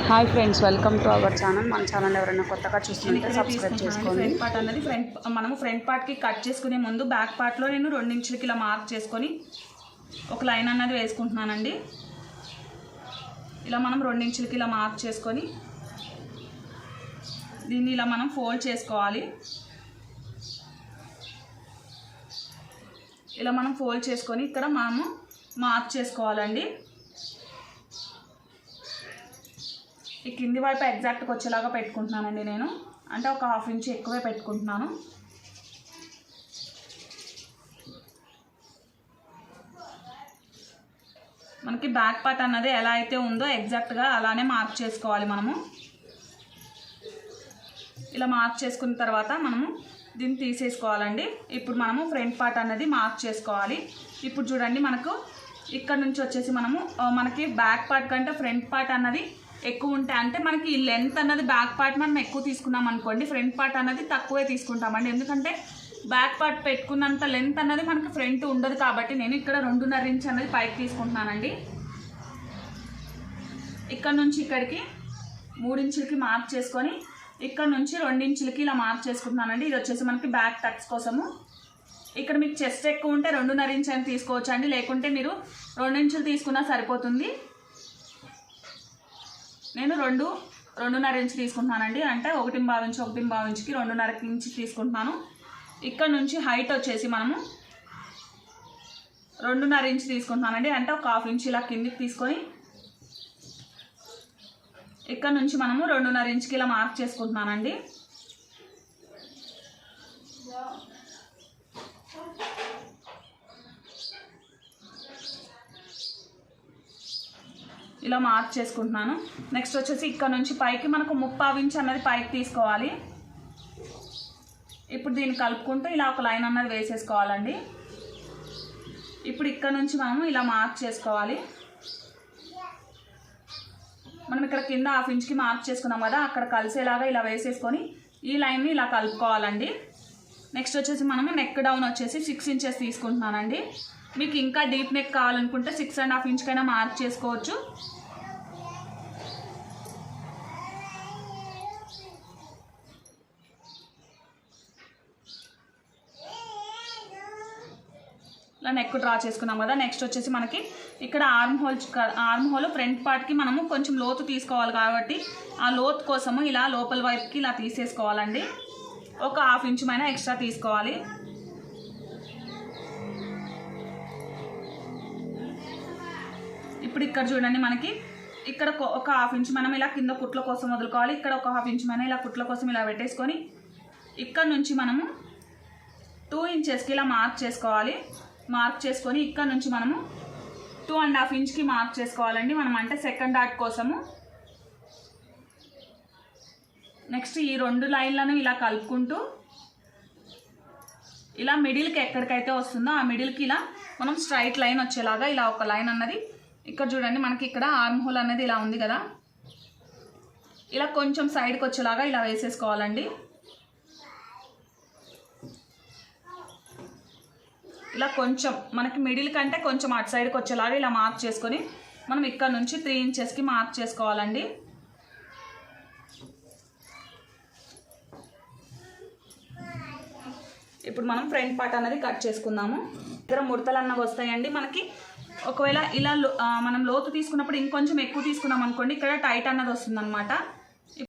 Hi friends, welcome to our channel. మన channel ఎవరైనా కొత్తగా చూస్తుంటే సబ్స్క్రైబ్ చేసుకోండి. ఫ్రంట్ పార్ట్ అన్నది మనము ఫ్రంట్ పార్ట్కి కట్ చేసుకునే ముందు బ్యాక్ పార్ట్లో నేను 2 ఇంచులకి ఇలా మార్క్ చేసుకొని ఒక లైన్ అన్నది వేసుకుంటున్నానండి. ఇలా మనం 2 ఇంచులకి ఇలా మార్క్ చేసుకొని దీన్ని ఇలా మనం ఫోల్డ్ చేసుకోవాలి. ఇలా మనం ఫోల్డ్ చేసుకొని ఇక్కడ మనము మార్క్ చేసుకోవాలండి. ఈ కింది వైపు ఎగ్జాక్ట్గా వచ్చేలాగా పెట్టుకుంటున్నానండి నేను, అంటే ఒక 1/2 ఇంచ్ ఎక్కువే పెట్టుకుంటున్నాను. మనకి బ్యాక్ పార్ట్ అన్నది ఎలా అయితే ఉందో ఎగ్జాక్ట్గా అలానే మార్క్ చేసుకోవాలి. మనము ఇలా మార్క్ చేసుకున్న తర్వాత మనము దీన్ని తీసేసుకోవాలండి. ఇప్పుడు మనము ఫ్రంట్ పార్ట్ అన్నది మార్క్ చేసుకోవాలి. ఇప్పుడు చూడండి, మనకు ఇక్కడ నుంచి వచ్చేసి మనకి బ్యాక్ పార్ట్ కంటే ఫ్రంట్ పార్ట్ అన్నది ఎక్కువ ఉంటాయి. అంటే మనకి ఈ లెంత్ అన్నది బ్యాక్ పార్ట్ మనం ఎక్కువ తీసుకున్నాం అనుకోండి, ఫ్రంట్ పార్ట్ అన్నది తక్కువే తీసుకుంటామండి. ఎందుకంటే బ్యాక్ పార్ట్ పెట్టుకున్నంత లెంత్ అన్నది మనకి ఫ్రంట్ ఉండదు కాబట్టి నేను ఇక్కడ 2.5 ఇంచ్ అన్నది పైకి తీసుకుంటున్నానండి. ఇక్కడ నుంచి ఇక్కడికి 3 ఇంచులకి మార్క్ చేసుకొని ఇక్కడ నుంచి 2 ఇంచులకి ఇలా మార్క్ చేసుకుంటున్నానండి. ఇది వచ్చేసి మనకి బ్యాక్ టక్స్ కోసము. ఇక్కడ మీకు చెస్ట్ ఎక్కువ ఉంటే 2.5 ఇంచ్ అని తీసుకోవచ్చు అండి, లేకుంటే మీరు 2 ఇంచులు తీసుకున్నా సరిపోతుంది. నేను 2.5 ఇంచ్ తీసుకుంటున్నానండి, అంటే 1.5 ఇంచుకి 2.5 ఇంచ్ తీసుకుంటున్నాను. ఇక్కడ నుంచి హైట్ వచ్చేసి మనము 2.5 ఇంచ్ తీసుకుంటున్నానండి, అంటే ఒక 1/2 ఇంచ్ ఇలా కిందికి తీసుకొని ఇక్కడ నుంచి మనము 2.5 ఇంచుకి ఇలా మార్క్ చేసుకుంటున్నానండి. ఇలా మార్క్ చేసుకుంటున్నాను. నెక్స్ట్ వచ్చేసి ఇక్కడ నుంచి పైకి మనకు 3/4 ఇంచ్ అన్నది పైకి తీసుకోవాలి. ఇప్పుడు దీన్ని కలుపుకుంటూ ఇలా ఒక లైన్ అన్నది వేసేసుకోవాలండి. ఇప్పుడు ఇక్కడ నుంచి మనము ఇలా మార్క్ చేసుకోవాలి. మనం ఇక్కడ కింద 1/2 ఇంచ్కి మార్క్ చేసుకున్నాం కదా, అక్కడ కలిసేలాగా ఇలా వేసేసుకొని ఈ లైన్ని ఇలా కలుపుకోవాలండి. నెక్స్ట్ వచ్చేసి మనము నెక్ డౌన్ వచ్చేసి 6 ఇంచెస్ తీసుకుంటున్నానండి. మీకు ఇంకా డీప్ నెక్ కావాలనుకుంటే 6.5 ఇంచ్కైనా మార్క్ చేసుకోవచ్చు. ఇలా నెక్ డ్రా చేసుకున్నాం కదా. నెక్స్ట్ వచ్చేసి మనకి ఇక్కడ ఆర్మ్ హోల్ ఫ్రంట్ పార్ట్కి మనము కొంచెం లోతు తీసుకోవాలి కాబట్టి ఆ లోతు కోసము ఇలా లోపల వైపుకి ఇలా తీసేసుకోవాలండి. ఒక 1/2 ఇంచ్ మైనా ఎక్స్ట్రా తీసుకోవాలి. ఇప్పుడు ఇక్కడ చూడండి, మనకి ఇక్కడ ఒక 1/2 ఇంచ్ మనం ఇలా కింద కుట్ల కోసం వదులుకోవాలి. ఇక్కడ ఒక 1/2 ఇంచ్ మైనా ఇలా కుట్ల కోసం ఇలా పెట్టేసుకొని ఇక్కడ నుంచి మనము 2 ఇంచెస్కి ఇలా మార్క్ చేసుకోవాలి. మార్క్ చేసుకొని ఇక్కడ నుంచి మనము 2.5 ఇంచ్కి మార్క్ చేసుకోవాలండి, మనం అంటే సెకండ్ డాట్ కోసము. నెక్స్ట్ ఈ 2 లైన్లను ఇలా కలుపుకుంటూ ఇలా మిడిల్కి ఎక్కడికైతే వస్తుందో ఆ మిడిల్కి ఇలా మనం స్ట్రైట్ లైన్ వచ్చేలాగా ఇలా ఒక లైన్ అన్నది ఇక్కడ చూడండి, మనకి ఇక్కడ ఆర్మ్ హోల్ అనేది ఇలా ఉంది కదా, ఇలా కొంచెం సైడ్కి వచ్చేలాగా ఇలా వేసేసుకోవాలండి. ఇలా కొంచెం మనకి మిడిల్ కంటే కొంచెం అటు సైడ్కి వచ్చేలాగా ఇలా మార్క్ చేసుకొని మనం ఇక్కడ నుంచి 3 ఇంచెస్కి మార్క్ చేసుకోవాలండి. ఇప్పుడు మనం ఫ్రంట్ పార్ట్ అనేది కట్ చేసుకుందాము. దగ్గర ముడతలు అన్నవి వస్తాయండి మనకి. ఒకవేళ ఇలా మనం లోతు తీసుకున్నప్పుడు ఇంకొంచెం ఎక్కువ తీసుకున్నాం అనుకోండి, ఇక్కడ టైట్ అన్నది వస్తుంది అనమాట.